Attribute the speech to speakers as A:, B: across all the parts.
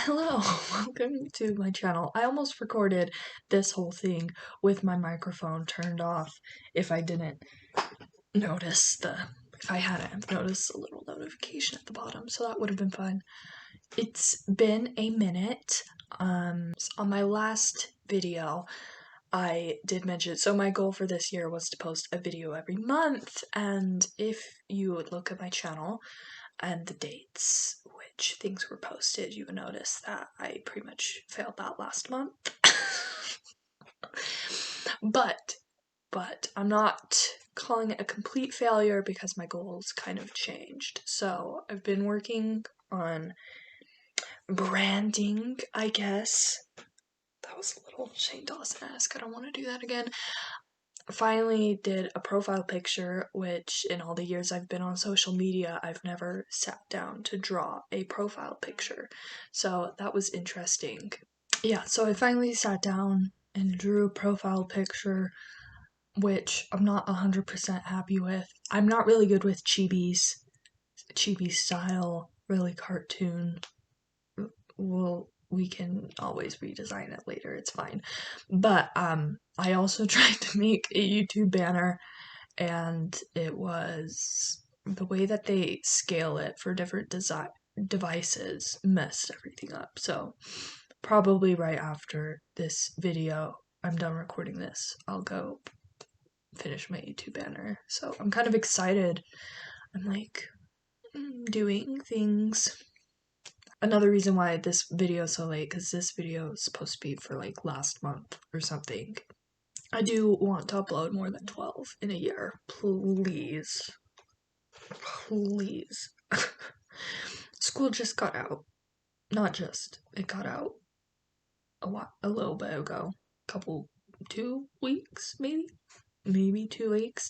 A: Hello, welcome to my channel. I almost recorded this whole thing with my microphone turned off if I didn't notice if I hadn't noticed a little notification at the bottom, so that would have been fun. It's been a minute. On my last video, I did mention, so my goal for this year was to post a video every month, and if you would look at my channel, and the dates which things were posted, you would notice that I pretty much failed that last month. but I'm not calling it a complete failure because my goals kind of changed. So I've been working on branding, I guess. That was a little Shane Dawson-esque. I don't want to do that again. Finally did a profile picture, which in all the years I've been on social media, I've never sat down to draw a profile picture. So that was interesting. Yeah, so I finally sat down and drew a profile picture, which I'm not 100% happy with. I'm not really good with chibi style, really cartoon. We can always redesign it later, it's fine. But I also tried to make a YouTube banner, and it was the way that they scale it for different devices messed everything up. So probably right after this video, I'm done recording this, I'll go finish my YouTube banner. So I'm kind of excited. I'm like doing things. Another reason why this video is so late, because this video is supposed to be for like last month or something. I do want to upload more than 12 in a year. Please. Please. School just got out. Not just. It got out a little bit ago. 2 weeks, maybe? Maybe 2 weeks.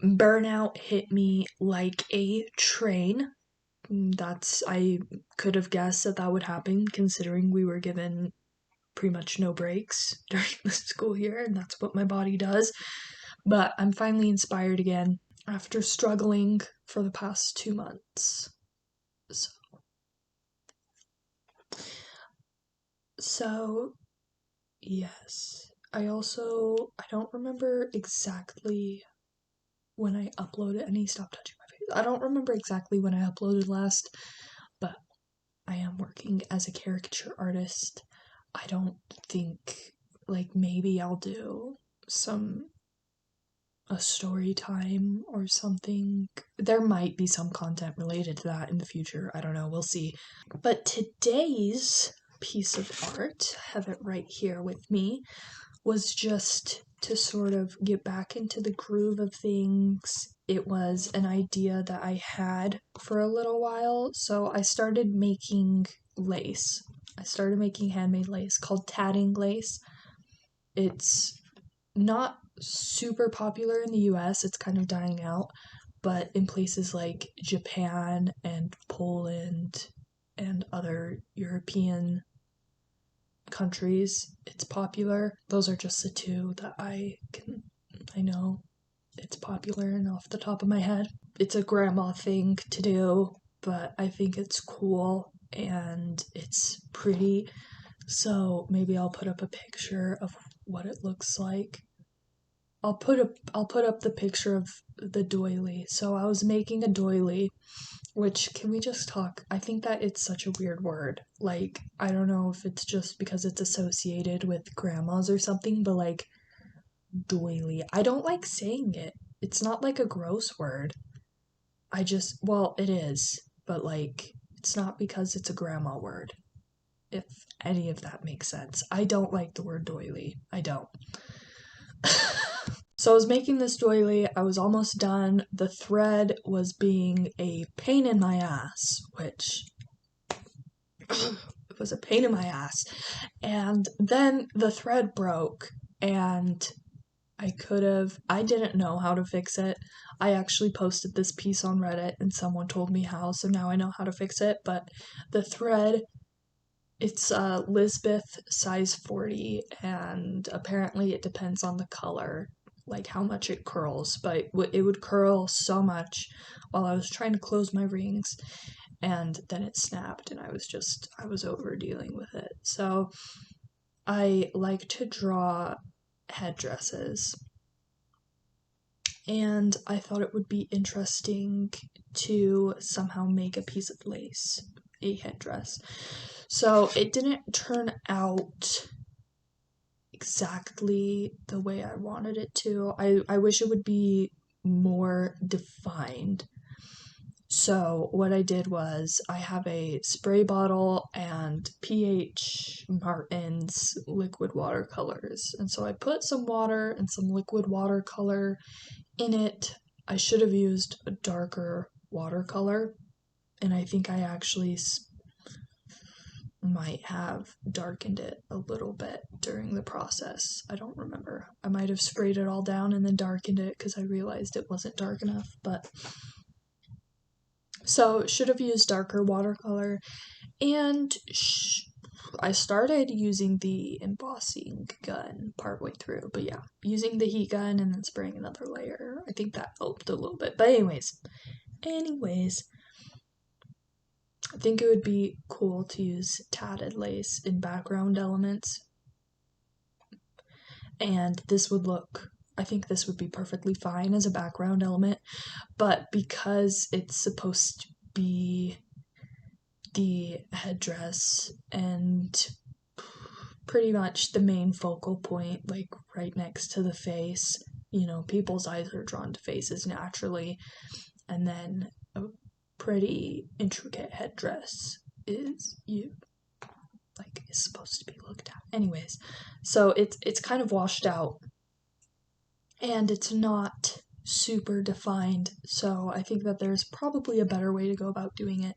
A: Burnout hit me like a train. I could have guessed that would happen, considering we were given pretty much no breaks during the school year, and that's what my body does. But I'm finally inspired again after struggling for the past 2 months. So yes. I don't remember exactly when I uploaded, and he stopped touching my face. I don't remember exactly when I uploaded last, but I am working as a caricature artist. I don't think, maybe I'll do a story time or something. There might be some content related to that in the future. I don't know. We'll see. But today's piece of art, I have it right here with me, was just to sort of get back into the groove of things. It was an idea that I had for a little while, so I started making lace. I started making handmade lace called tatting lace. It's not super popular in the US, it's kind of dying out, but in places like Japan and Poland and other European countries, it's popular. Those are just the two that I know it's popular and off the top of my head. It's a grandma thing to do, but I think it's cool and it's pretty. So maybe I'll put up a picture of what it looks like. I'll put up the picture of the doily. So I was making a doily, which, can we just talk? I think that it's such a weird word. Like, I don't know if it's just because it's associated with grandmas or something, but doily. I don't like saying it. It's not like a gross word. Well, it is, but it's not because it's a grandma word. If any of that makes sense. I don't like the word doily. I don't. So I was making this doily, I was almost done. The thread was being a pain in my ass, which it was a pain in my ass. And then the thread broke, and I didn't know how to fix it. I actually posted this piece on Reddit and someone told me how, so now I know how to fix it. But the thread, it's Lisbeth size 40, and apparently it depends on the color, like how much it curls, but it would curl so much while I was trying to close my rings, and then it snapped, and I was over dealing with it. So I like to draw headdresses, and I thought it would be interesting to somehow make a piece of lace a headdress. So it didn't turn out exactly the way I wanted it to. I wish it would be more defined. So what I did was I have a spray bottle and PH Martin's liquid watercolors. And so I put some water and some liquid watercolor in it. I should have used a darker watercolor, and I think I actually might have darkened it a little bit during the process. I don't remember. I might have sprayed it all down and then darkened it because I realized it wasn't dark enough, but so should have used darker watercolor, and I started using the embossing gun partway through, but yeah, using the heat gun and then spraying another layer, I think that helped a little bit. But anyways, I think it would be cool to use tatted lace in background elements, and I think this would be perfectly fine as a background element, but because it's supposed to be the headdress and pretty much the main focal point, like right next to the face, people's eyes are drawn to faces naturally, and then a pretty intricate headdress is supposed to be looked at. Anyways, so it's kind of washed out, and it's not super defined, so I think that there's probably a better way to go about doing it.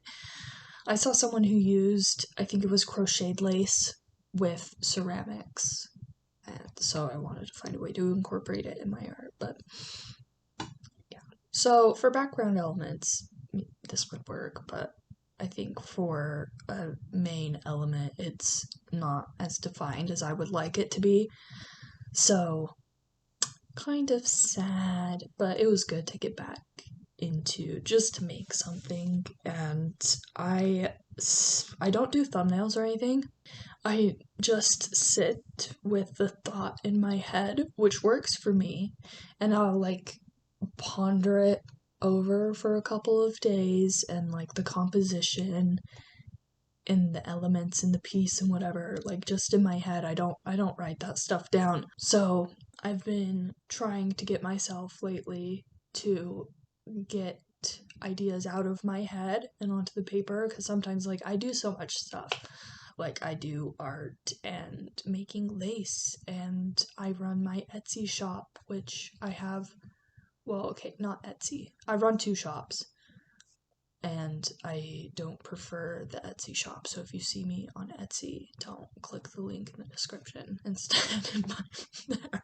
A: I saw someone who used, I think it was crocheted lace with ceramics, and so I wanted to find a way to incorporate it in my art, but yeah. So for background elements, this would work, but I think for a main element, it's not as defined as I would like it to be. So, kind of sad, but it was good to get back into just to make something. And I don't do thumbnails or anything. I just sit with the thought in my head, which works for me, and I'll ponder it over for a couple of days, and the composition and the elements in the piece and whatever, just in my head. I don't write that stuff down. So I've been trying to get myself lately to get ideas out of my head and onto the paper, because sometimes I do so much stuff. I do art and making lace, and I run my Etsy shop, which I have, well, okay, not Etsy. I run 2 shops, and I don't prefer the Etsy shop, so if you see me on Etsy, don't click the link in the description. Instead, there,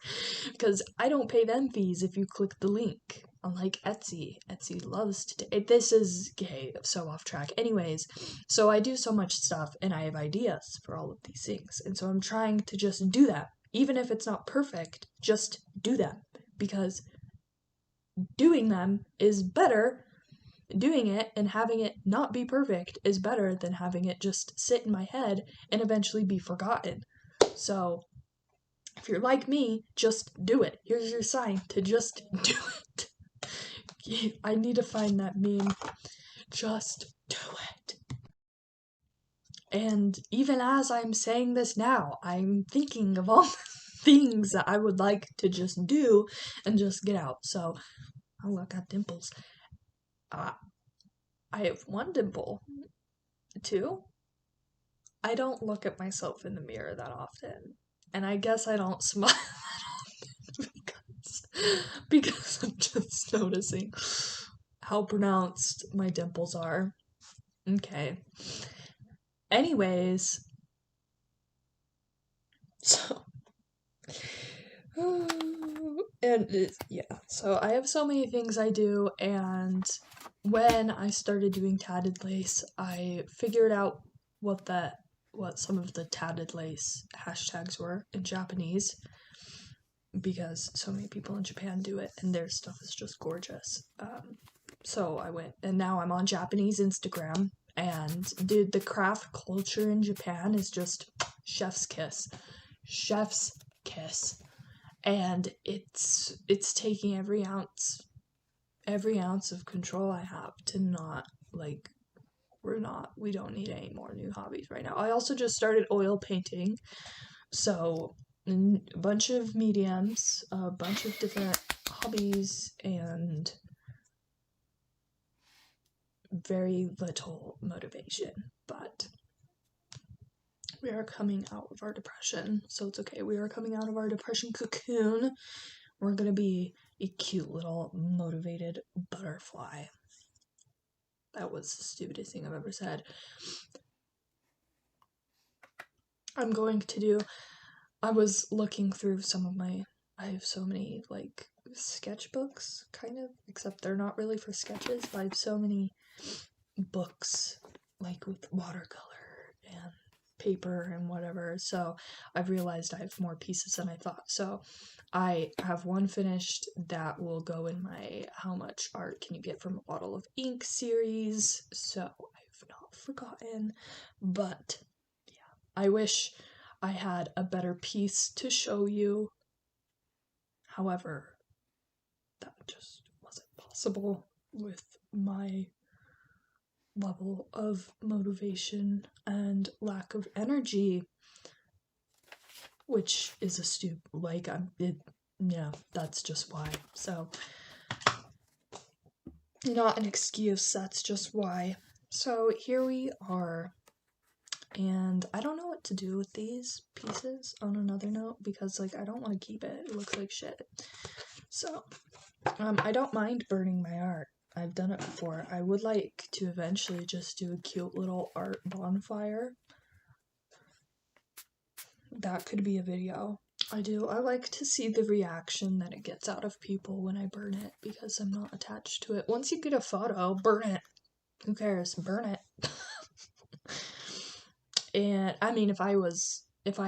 A: because I don't pay them fees if you click the link. Unlike Etsy loves to this is so off track. Anyways, so I do so much stuff, and I have ideas for all of these things, and so I'm trying to just do that. Even if it's not perfect, just do them, because doing them is better. Doing it and having it not be perfect is better than having it just sit in my head and eventually be forgotten. So, if you're like me, just do it. Here's your sign to just do it. I need to find that meme. Just do it. And even as I'm saying this now, I'm thinking of all the things that I would like to just do and just get out. So, oh, I got dimples. I have 1 dimple. 2? I don't look at myself in the mirror that often. And I guess I don't smile that often because I'm just noticing how pronounced my dimples are. Okay. Anyways. So. So I have so many things I do, and when I started doing tatted lace, I figured out what some of the tatted lace hashtags were in Japanese, because so many people in Japan do it, and their stuff is just gorgeous. So I went, and now I'm on Japanese Instagram, And dude, the craft culture in Japan is just chef's kiss. Chef's kiss. And it's taking every ounce of control I have to not, like, we don't need any more new hobbies right now. I also just started oil painting, so a bunch of mediums, a bunch of different hobbies, and very little motivation, but we are coming out of our depression, so it's okay. We are coming out of our depression cocoon. We're gonna be a cute little motivated butterfly. That was the stupidest thing I've ever said. I was looking through I have so many, like, sketchbooks, kind of, except they're not really for sketches, but I have so many books, like, with watercolor and paper and whatever, so I've realized I have more pieces than I thought. So I have one finished that will go in my How Much Art Can You Get from a Bottle of Ink series, so I've not forgotten, but yeah, I wish I had a better piece to show you. However, that just wasn't possible with my level of motivation and lack of energy, which is that's just why. So, not an excuse, that's just why. So here we are, and I don't know what to do with these pieces on another note, because, like, I don't want to keep it looks like shit. So I don't mind burning my art. I've done it before. I would like to eventually just do a cute little art bonfire. That could be a video. I like to see the reaction that it gets out of people when I burn it, because I'm not attached to it. Once you get a photo, burn it. Who cares? Burn it. And I mean, if I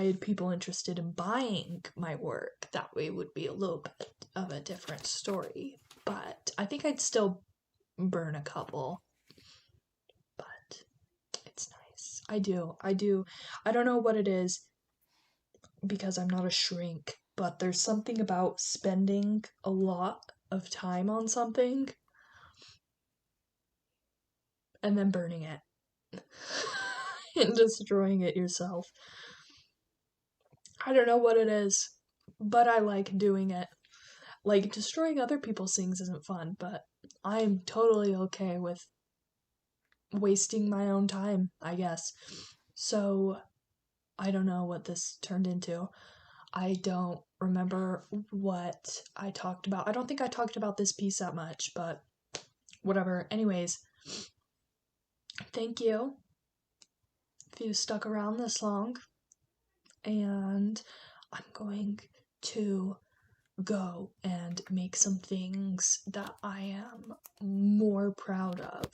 A: had people interested in buying my work, that way would be a little bit of a different story. But I think I'd still burn a couple. But it's nice. I do. I don't know what it is, because I'm not a shrink, but there's something about spending a lot of time on something and then burning it and destroying it yourself. I don't know what it is, but I like doing it. Like, destroying other people's things isn't fun, but I'm totally okay with wasting my own time, I guess. So, I don't know what this turned into. I don't remember what I talked about. I don't think I talked about this piece that much, but whatever. Anyways, thank you if you stuck around this long. And I'm going to go and make some things that I am more proud of